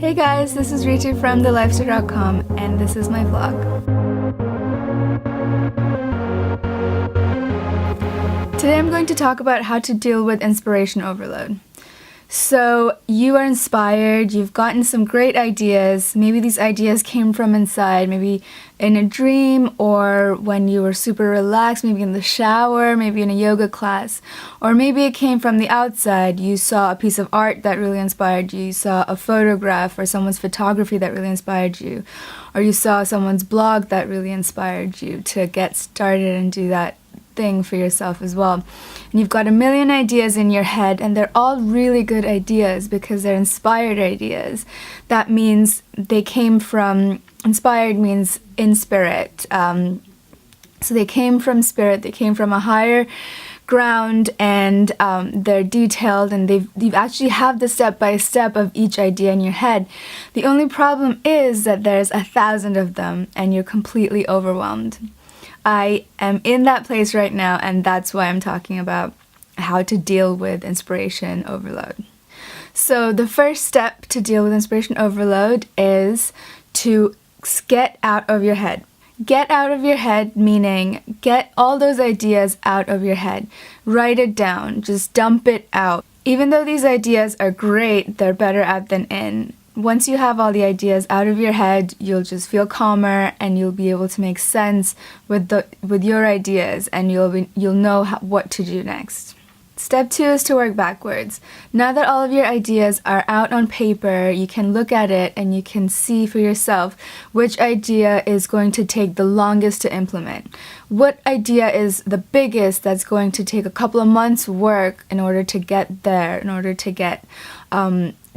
Hey guys, this is Ritu from Lifester.com and this is my vlog. Today I'm going to talk about how to deal with inspiration overload. So you are inspired, you've gotten some great ideas, maybe these ideas came from inside, maybe in a dream or when you were super relaxed, maybe in the shower, maybe in a yoga class, or maybe it came from the outside. You saw a piece of art that really inspired you, you saw a photograph or someone's photography that really inspired you, or you saw someone's blog that really inspired you to get started and do that thing for yourself as well. And you've got a million ideas in your head and they're all really good ideas because they're inspired ideas. That means they came from, inspired means in spirit. So they came from spirit, they came from a higher ground, and they're detailed, and you've actually have the step by step of each idea in your head. The only problem is that there's 1,000 of them and you're completely overwhelmed. I am in that place right now, and that's why I'm talking about how to deal with inspiration overload. So the first step to deal with inspiration overload is to get out of your head. Get out of your head meaning get all those ideas out of your head. Write it down. Just dump it out. Even though these ideas are great, they're better out than in. Once you have all the ideas out of your head, you'll just feel calmer and you'll be able to make sense with your ideas, and you'll know what to do next. Step 2 is to work backwards. Now that all of your ideas are out on paper, you can look at it and you can see for yourself which idea is going to take the longest to implement. What idea is the biggest that's going to take a couple of months' work in order to get there, in order to get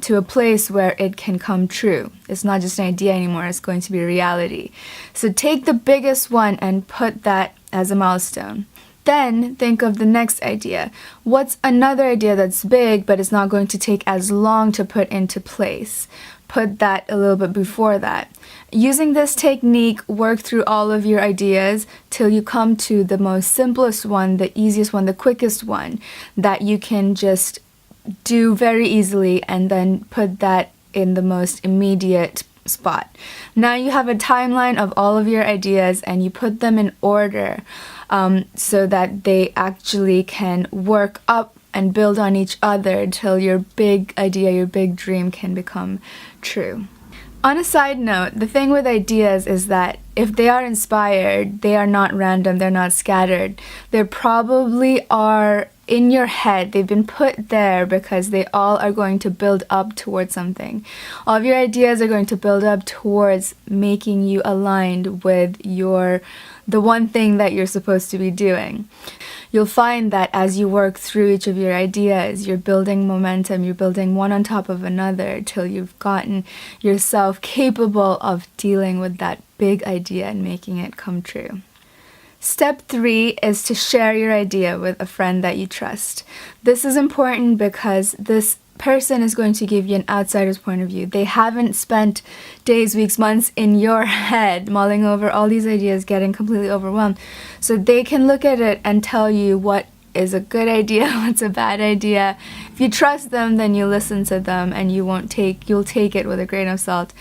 to a place where it can come true. It's not just an idea anymore, it's going to be a reality. So take the biggest one and put that as a milestone. Then think of the next idea. What's another idea that's big but it's not going to take as long to put into place? Put that a little bit before that. Using this technique, work through all of your ideas till you come to the most simplest one, the easiest one, the quickest one that you can just do very easily, and then put that in the most immediate spot. Now you have a timeline of all of your ideas and you put them in order so that they actually can work up and build on each other till your big idea, your big dream can become true. On a side note, the thing with ideas is that if they are inspired, they are not random, they're not scattered. They probably are in your head. They've been put there because they all are going to build up towards something. All of your ideas are going to build up towards making you aligned with the one thing that you're supposed to be doing. You'll find that as you work through each of your ideas, you're building momentum, you're building one on top of another till you've gotten yourself capable of dealing with that big idea and making it come true. Step 3 is to share your idea with a friend that you trust. This is important because this person is going to give you an outsider's point of view. They haven't spent days, weeks, months in your head mulling over all these ideas, getting completely overwhelmed. So they can look at it and tell you what is a good idea, what's a bad idea. If you trust them, then you listen to them and you'll take it with a grain of salt,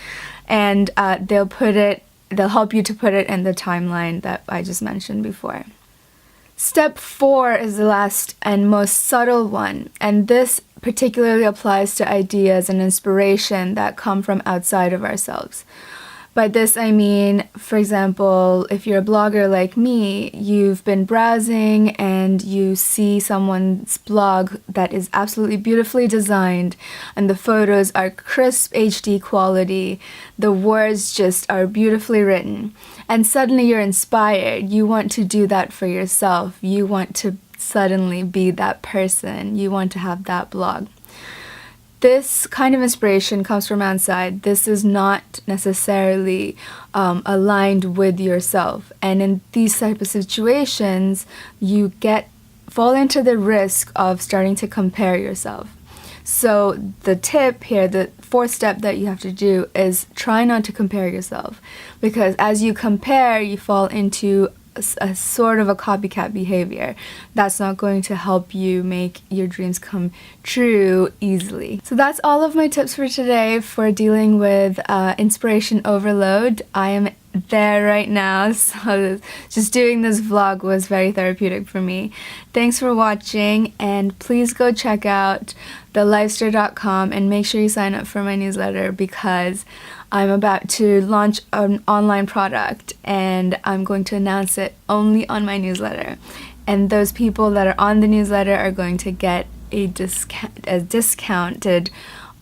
and they'll help you to put it in the timeline that I just mentioned before. Step 4 is the last and most subtle one, and this particularly applies to ideas and inspiration that come from outside of ourselves. By this I mean, for example, if you're a blogger like me, you've been browsing and you see someone's blog that is absolutely beautifully designed and the photos are crisp HD quality, the words just are beautifully written, and suddenly you're inspired. You want to do that for yourself. You want to suddenly be that person. You want to have that blog. This kind of inspiration comes from outside. This is not necessarily aligned with yourself. And in these type of situations, you fall into the risk of starting to compare yourself. So the tip here, the 4th step that you have to do is try not to compare yourself. Because as you compare, you fall into a sort of a copycat behavior. That's not going to help you make your dreams come true easily. So that's all of my tips for today for dealing with inspiration overload. I am there right now, so just doing this vlog was very therapeutic for me. Thanks for watching, and please go check out thelifester.com and make sure you sign up for my newsletter, because I'm about to launch an online product and I'm going to announce it only on my newsletter, and those people that are on the newsletter are going to get a discounted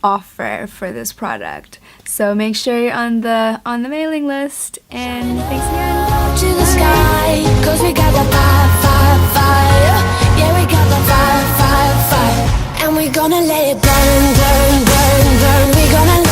offer for this product. So make sure you're on the mailing list, and thanks again. To the sky, 'cause we got the fire, fire, fire. Yeah, we got the fire, fire, fire. And we're gonna let it burn, burn, burn, burn. We're gonna let